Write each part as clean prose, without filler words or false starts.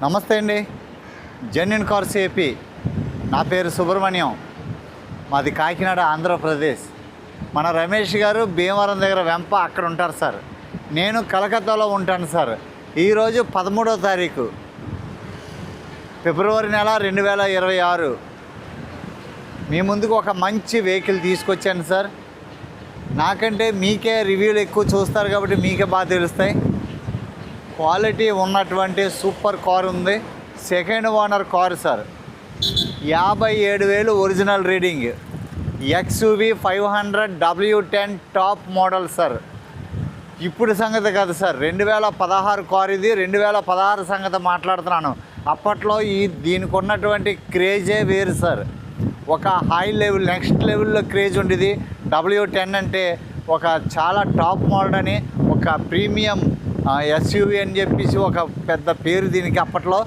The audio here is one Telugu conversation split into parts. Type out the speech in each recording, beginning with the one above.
నమస్తే అండి. Genuine cars AP. నా పేరు సుబ్రహ్మణ్యం. మాది కాకినాడ, ఆంధ్రప్రదేశ్. మన రమేష్ గారు భీమవరం దగ్గర వెంప అక్కడ ఉంటారు సార్. నేను కలకత్తాలో ఉంటాను సార్. ఈరోజు 13వ తారీఖు ఫిబ్రవరి నెల 2026 మీ ముందుకు ఒక మంచి వెహికల్ తీసుకొచ్చాను సార్. నాకంటే మీకే రివ్యూలు ఎక్కువ చూస్తారు కాబట్టి మీకే బాగా తెలుస్తాయి. క్వాలిటీ ఉన్నటువంటి సూపర్ కార్ ఉంది. Second owner car sir. 57,000 original reading. XUV 500 W10 top model sir. ఇప్పుడు సంగతి కాదు సార్, 2016 కారు ఇది. 2016 సంగతి మాట్లాడుతున్నాను. అప్పట్లో దీనికి ఉన్నటువంటి క్రేజే వేరు సార్. ఒక హై లెవెల్, నెక్స్ట్ లెవెల్లో క్రేజ్ ఉండేది. W10 అంటే ఒక చాలా టాప్ మోడల్ అని, ఒక ప్రీమియం SUV అని చెప్పేసి ఒక పెద్ద పేరు దీనికి అప్పట్లో.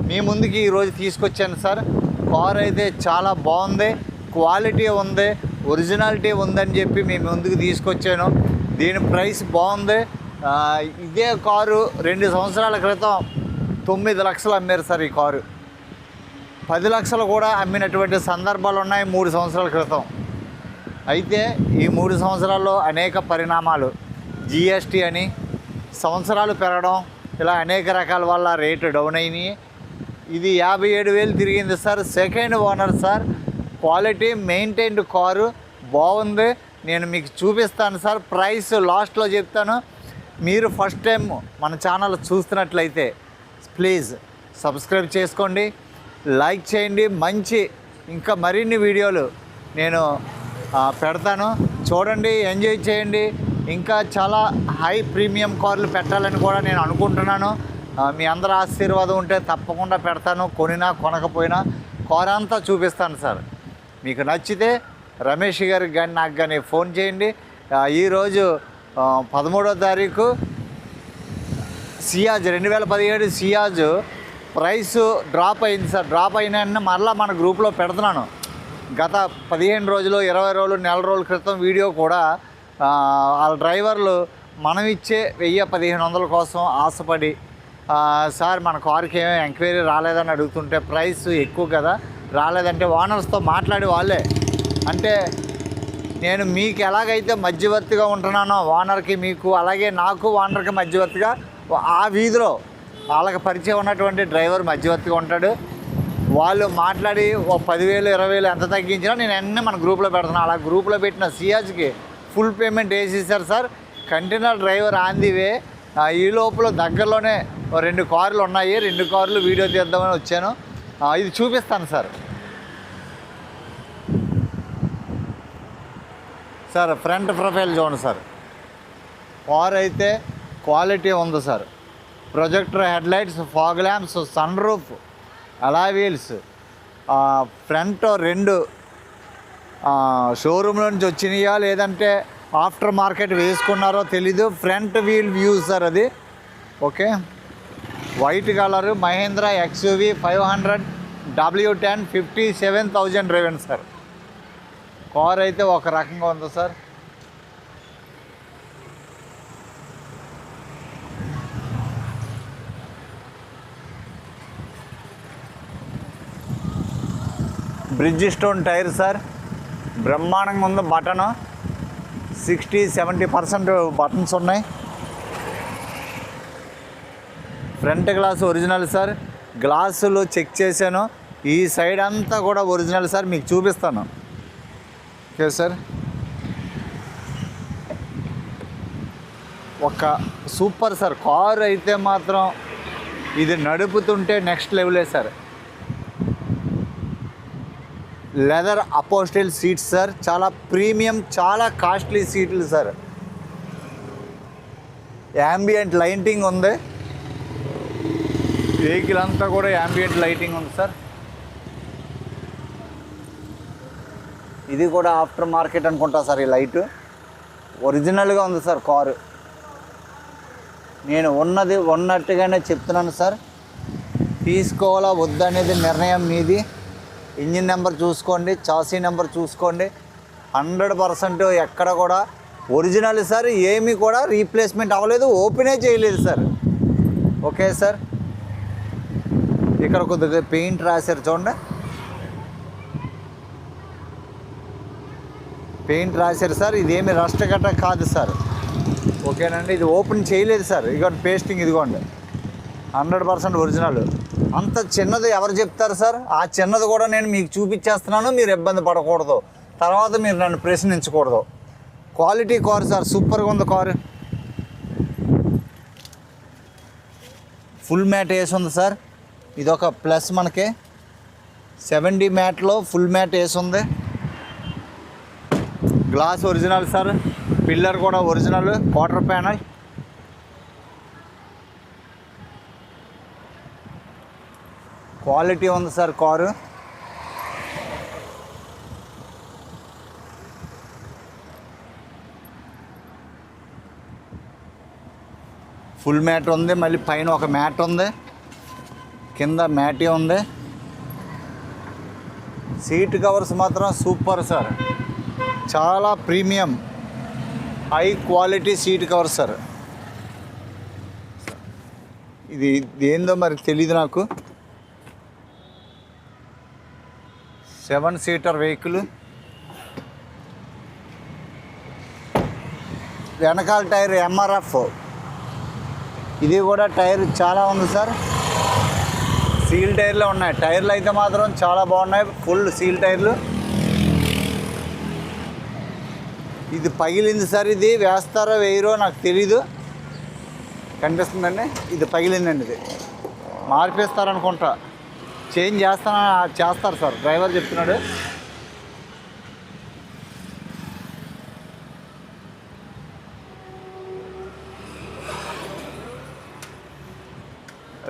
మీ ముందుకి ఈరోజు తీసుకొచ్చాను సార్. కార్ అయితే చాలా బాగుంది, క్వాలిటీ ఉంది, ఒరిజినాలిటీ ఉందని చెప్పి మీ ముందుకు తీసుకొచ్చాను. దీని ప్రైస్ బాగుంది. ఇదే కారు 2 సంవత్సరాల క్రితం 9 లక్షలు అమ్మారు సార్. ఈ కారు 10 లక్షలు కూడా అమ్మినటువంటి సందర్భాలు ఉన్నాయి 3 సంవత్సరాల క్రితం. అయితే ఈ 3 సంవత్సరాల్లో అనేక పరిణామాలు, GST అని, సంవత్సరాలు పెరగడం, ఇలా అనేక రకాల వల్ల రేటు డౌన్ అయినాయి. ఇది 57,000 తిరిగింది sir. Second owner sir. Quality maintained car, బాగుంది. నేను మీకు చూపిస్తాను సార్. ప్రైస్ లాస్ట్లో చెప్తాను. మీరు ఫస్ట్ టైం మన ఛానల్ చూస్తున్నట్లయితే ప్లీజ్ సబ్స్క్రైబ్ చేసుకోండి, లైక్ చేయండి. మంచి ఇంకా మరిన్ని వీడియోలు నేను పెడతాను, చూడండి, ఎంజాయ్ చేయండి. ఇంకా చాలా హై ప్రీమియం కార్లు పెట్టాలని కూడా నేను అనుకుంటున్నాను. మీ అందరి ఆశీర్వాదం ఉంటే తప్పకుండా పెడతాను. కొనినా కొనకపోయినా కార్ అంతా చూపిస్తాను సార్. మీకు నచ్చితే రమేష్ గారికి కానీ నాకు కానీ ఫోన్ చేయండి. ఈరోజు 13వ తారీఖు సియాజ్ 2017 సియాజ్ ప్రైస్ డ్రాప్ అయింది సార్. డ్రాప్ అయిన మరలా మన గ్రూప్లో పెడుతున్నాను. గత 15 రోజులు, 20 రోజులు, నెల రోజుల క్రితం వీడియో కూడా వాళ్ళ డ్రైవర్లు మనం ఇచ్చే 1000-1500 కోసం ఆశపడి, సార్ మన కారుకి ఏమీ ఎంక్వైరీ రాలేదని అడుగుతుంటే, ప్రైస్ ఎక్కువ కదా రాలేదంటే ఓనర్స్తో మాట్లాడి వాళ్ళే, అంటే నేను మీకు ఎలాగైతే మధ్యవర్తిగా ఉంటున్నానో ఓనర్కి, మీకు అలాగే నాకు ఓనర్కి మధ్యవర్తిగా ఆ వీధిలో వాళ్ళకి పరిచయం ఉన్నటువంటి డ్రైవర్ మధ్యవర్తిగా ఉంటాడు. వాళ్ళు మాట్లాడి ఓ 10,000, 20,000 ఎంత తగ్గించినా నేను అన్నీ మన గ్రూప్లో పెడుతున్నాను. అలా గ్రూప్లో పెట్టిన సియాజ్కి ఫుల్ పేమెంట్ వేసేసారు sir. Container driver on the way. ఈ లోపల దగ్గరలోనే 2 కార్లు ఉన్నాయి. 2 కార్లు వీడియో తీద్దామని వచ్చాను. ఇది చూపిస్తాను సార్. సార్ ఫ్రంట్ ప్రొఫైల్ చూడండి సార్. కార్ అయితే క్వాలిటీ ఉంది sir. Projector headlights, fog lamps, sun roof, alloy wheels, front 2 showroom నుంచి వచ్చినాయా లేదంటే ఆఫ్టర్ మార్కెట్ వేసుకున్నారో తెలీదు. ఫ్రంట్ వీల్ వ్యూ సార్ అది. Okay, white colour Mahindra XUV 500 W10 57,000 driven sir. Car అయితే ఒక రకంగా ఉంది sir. Bridgestone tyre sir. బ్రహ్మాండంగా ఉంది. బటను 60-70% బటన్స్ ఉన్నాయి. Front glass original sir. గ్లాసులు చెక్ చేశాను. ఈ సైడ్ అంతా కూడా ఒరిజినల్ సార్. మీకు చూపిస్తాను. Okay sir. ఒక సూపర్ సార్. కార్ అయితే మాత్రం ఇది నడుపుతుంటే నెక్స్ట్ లెవెలే సార్. Leather upholstery seats sir. చాలా ప్రీమియం, చాలా కాస్ట్లీ సీట్లు సార్. యాంబియంట్ లైటింగ్ ఉంది. వెహికల్ అంతా కూడా యాంబియంట్ లైటింగ్ ఉంది సార్. ఇది కూడా ఆఫ్టర్ మార్కెట్ అనుకుంటా సార్. ఈ లైటు ఒరిజినల్గా ఉంది సార్ కారు. నేను ఉన్నది ఉన్నట్టుగానే చెప్తున్నాను సార్. తీసుకోవాలా వద్దనేది నిర్ణయం మీది. ఇంజిన్ నెంబర్ చూసుకోండి, చాసీ నెంబర్ చూసుకోండి. 100% ఎక్కడ కూడా ఒరిజినల్ సార్. ఏమీ కూడా రీప్లేస్మెంట్ అవ్వలేదు, ఓపెనే చేయలేదు సార్. Okay sir. ఇక్కడ కొద్దిగా పెయింట్ రాశారు చూడండి, పెయింట్ రాశారు సార్. ఇదేమి రస్ట్ గట్ట కాదు సార్, ఓకేనండి. ఇది ఓపెన్ చేయలేదు సార్, ఇదిగోండి పేస్టింగ్, ఇదిగోండి 100% ఒరిజినల్. అంత చిన్నది ఎవరు చెప్తారు సార్? ఆ చిన్నది కూడా నేను మీకు చూపించేస్తున్నాను, మీరు ఇబ్బంది పడకూడదు, తర్వాత మీరు నన్ను ప్రశ్నించకూడదు. క్వాలిటీ కారు సార్, సూపర్గా ఉంది కారు. ఫుల్ మ్యాట్ వేసి ఉంది సార్, ఇదొక ప్లస్ మనకి. 70 మ్యాట్లో ఫుల్ మ్యాట్ వేసి ఉంది. గ్లాస్ ఒరిజినల్ సార్, పిల్లర్ కూడా ఒరిజినల్, క్వార్టర్ ప్యానల్. క్వాలిటీ ఉంది సార్ కారు. ఫుల్ మ్యాట్ ఉంది, మళ్ళీ పైన ఒక మ్యాట్ ఉంది, కింద మ్యాటీ ఉంది. సీట్ కవర్స్ మాత్రం సూపర్ సార్, చాలా premium high quality seat cover sir. ఇది ఏందో మరి తెలీదు నాకు. 7 సీటర్ వెహికల్. వెనకాల టైర్ ఎంఆర్ఎఫ్, ఇది కూడా టైర్ చాలా ఉంది సార్. సీల్ టైర్లు ఉన్నాయి, టైర్లు అయితే మాత్రం చాలా బాగున్నాయి, ఫుల్ సీల్ టైర్లు. ఇది పగిలింది సార్, ఇది వేస్తారో వేయరో నాకు తెలీదు. కనిపిస్తుందండి, ఇది పగిలిందండి, ఇది మార్పిస్తారనుకుంటా, చేంజ్ చేస్తారు సార్, డ్రైవర్ చెప్తున్నాడు.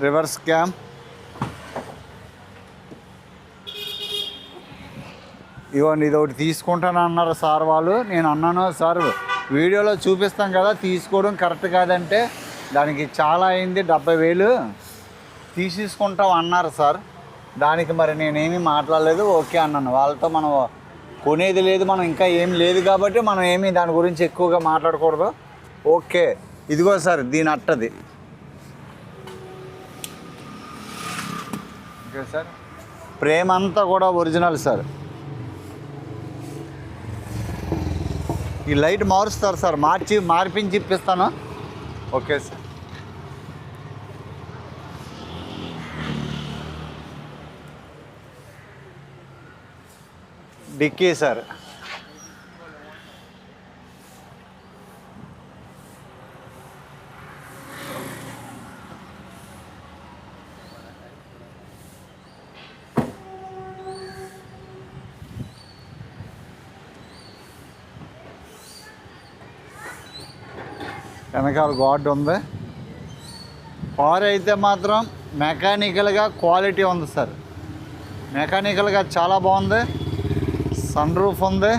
రివర్స్ క్యామ్, ఇవ్వండి, ఇది ఒకటి తీసుకుంటాను అన్నారు సార్ వాళ్ళు. నేను అన్నాను సార్ వీడియోలో చూపిస్తాం కదా, తీసుకోవడం కరెక్ట్ కాదంటే దానికి చాలా అయింది, 70,000 తీసేసుకుంటాం అన్నారు సార్. దానికి మరి నేనేమీ మాట్లాడలేదు, ఓకే అన్నాను. వాళ్ళతో మనం కొనేది లేదు, మనం ఇంకా ఏం లేదు కాబట్టి మనం ఏమీ దాని గురించి ఎక్కువగా మాట్లాడకూడదు. ఓకే, ఇదిగో సార్ దీని అట్టది. ఓకే సార్, ఫ్రేమ్ అంతా కూడా ఒరిజినల్ సార్. ఈ లైట్ మారుస్తారు సార్, మార్పించి ఇప్పిస్తాను. Okay sir. డిక్కీ సార్, వెనకాల గార్డ్ ఉంది. కారు అయితే మాత్రం మెకానికల్గా క్వాలిటీ ఉంది సార్, మెకానికల్గా చాలా బాగుంది. సన్ రూఫ్ ఉంది.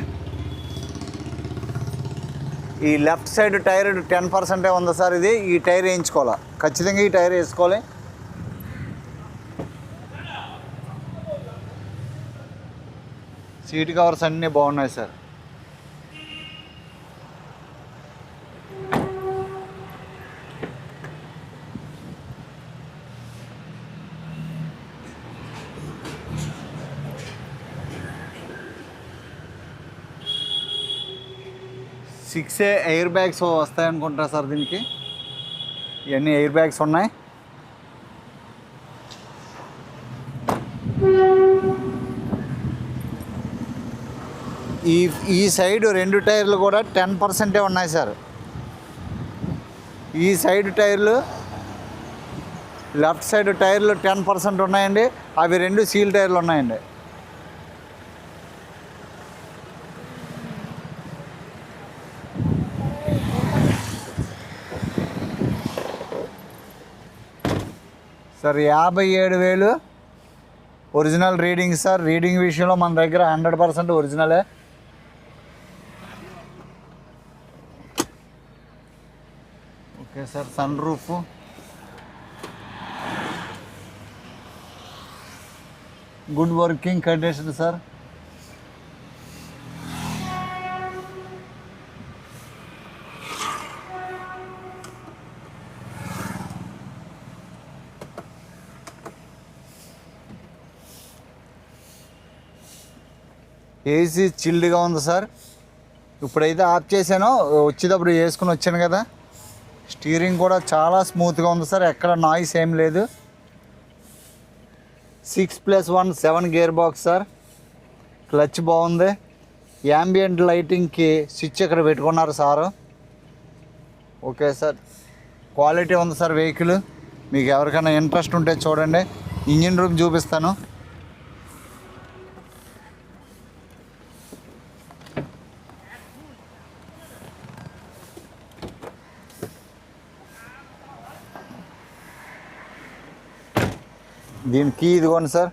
ఈ లెఫ్ట్ సైడ్ టైర్ 10% ఉంది సార్. ఇది ఈ టైర్ వేయించుకోవాలి, ఖచ్చితంగా ఈ టైర్ వేసుకోవాలి. సీట్ కవర్స్ అన్నీ బాగున్నాయి సార్. సిక్స్ ఎయిర్ బ్యాగ్స్ వస్తాయనుకుంటా సార్ దీనికి. ఇవన్నీ ఎయిర్ బ్యాగ్స్ ఉన్నాయి. ఈ సైడ్ 2 టైర్లు కూడా 10% ఉన్నాయి సార్. ఈ సైడ్ టైర్లు, లెఫ్ట్ సైడ్ టైర్లు 10% ఉన్నాయండి. అవి 2 సీల్ టైర్లు ఉన్నాయండి. Sir 57,000 original reading sir. Reading విషయంలో మన దగ్గర 100% ఒరిజినలే. Okay sir, sun roof, good working condition sir. AC చిల్డ్గా ఉంది సార్. ఇప్పుడైతే ఆఫ్ చేశాను, వచ్చేటప్పుడు వేసుకుని వచ్చాను కదా. స్టీరింగ్ కూడా చాలా స్మూత్గా ఉంది సార్, ఎక్కడ నాయిస్ ఏం లేదు. 6+1 7 గేర్ బాక్స్ సార్. క్లచ్ బాగుంది. యాంబియంట్ లైటింగ్కి స్విచ్ ఇక్కడ పెట్టుకున్నారు సారు. ఓకే సార్, క్వాలిటీ ఉంది సార్ వెహికల్. మీకు ఎవరికైనా ఇంట్రెస్ట్ ఉంటే చూడండి. ఇంజిన్ రూమ్ చూపిస్తాను. దీని కీ ఇదిగోండి సార్.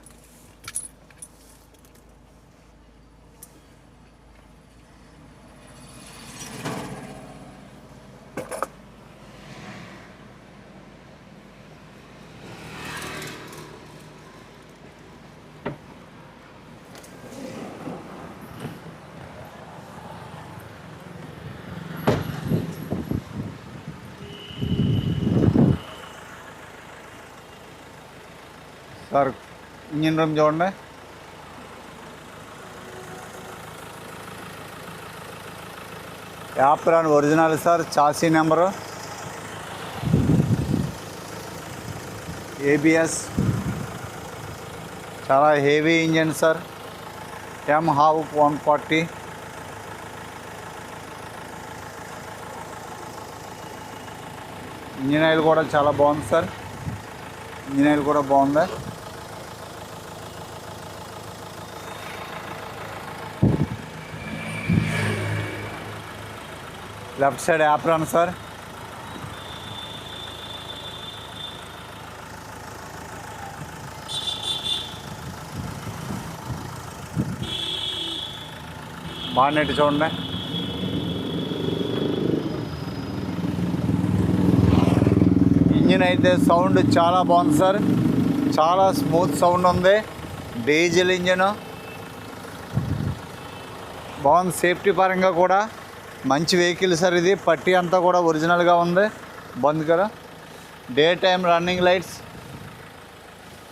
సార్ ఇంజిన్ రూమ్ చూడండి. Apron original sir. Chassis number, ABS, చాలా heavy engine sir. MHAV 140. Engine oil కూడా చాలా బాగుంది సార్. ఇంజిన్ ఆయిల్ కూడా బాగుంది. Left side apron sir. Bonnet చూడండి. ఇంజిన్ అయితే సౌండ్ చాలా బాగుంది సార్, చాలా స్మూత్ సౌండ్ ఉంది. డీజిల్ ఇంజిన్ బాగుంది. సేఫ్టీ పరంగా కూడా మంచి వెహికల్ సార్ ఇది. పట్టీ అంతా కూడా ఒరిజినల్గా ఉంది. బంద్ కదా. Day time running lights,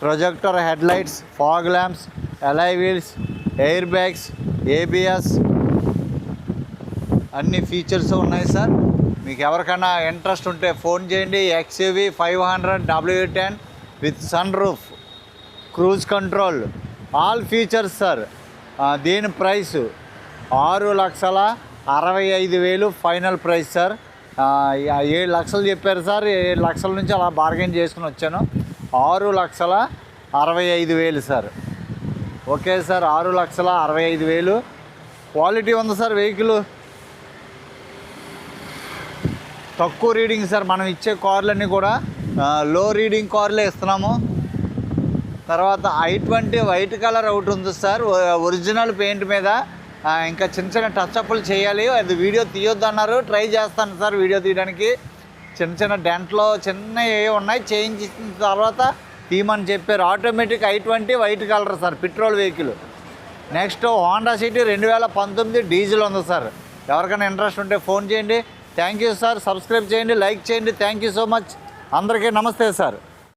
projector head lights, fog lamps, alloy wheels, air bags, ABS అన్ని ఫీచర్స్ ఉన్నాయి సార్. మీకు ఎవరికైనా ఇంట్రెస్ట్ ఉంటే ఫోన్ చేయండి. XUV 500 W10 with sun roof, cruise control, all features sir. దీని ప్రైస్ 6,65,000 ఫైనల్ ప్రైస్ సార్. 7 లక్షలు చెప్పారు సార్. 7 లక్షల నుంచి అలా బార్గెన్ చేసుకుని వచ్చాను. 6,65,000 సార్. Okay sir, 6,65,000. క్వాలిటీ ఉంది సార్ వెహికల్. తక్కువ రీడింగ్ సార్. మనం ఇచ్చే కార్లన్నీ కూడా లో రీడింగ్ కార్లే ఇస్తున్నాము. తర్వాత I20 వైట్ కలర్ ఒకటి ఉంది సార్, ఒరిజినల్ పెయింట్ మీద. ఇంకా చిన్న చిన్న టచ్అప్లు చేయాలి. అది వీడియో తీయొద్దు అన్నారు. ట్రై చేస్తాను సార్ వీడియో తీయడానికి. చిన్న చిన్న డెంట్లో చిన్న ఏ ఉన్నాయి, చేయించిన తర్వాత తీయమని చెప్పారు. Automatic I20 white colour sir, petrol vehicle. Next Honda city 2019 diesel ఉంది సార్. ఎవరికైనా ఇంట్రెస్ట్ ఉంటే ఫోన్ చేయండి. Thank you sir. సబ్స్క్రైబ్ చేయండి, లైక్ చేయండి. Thank you so much. అందరికీ నమస్తే సార్.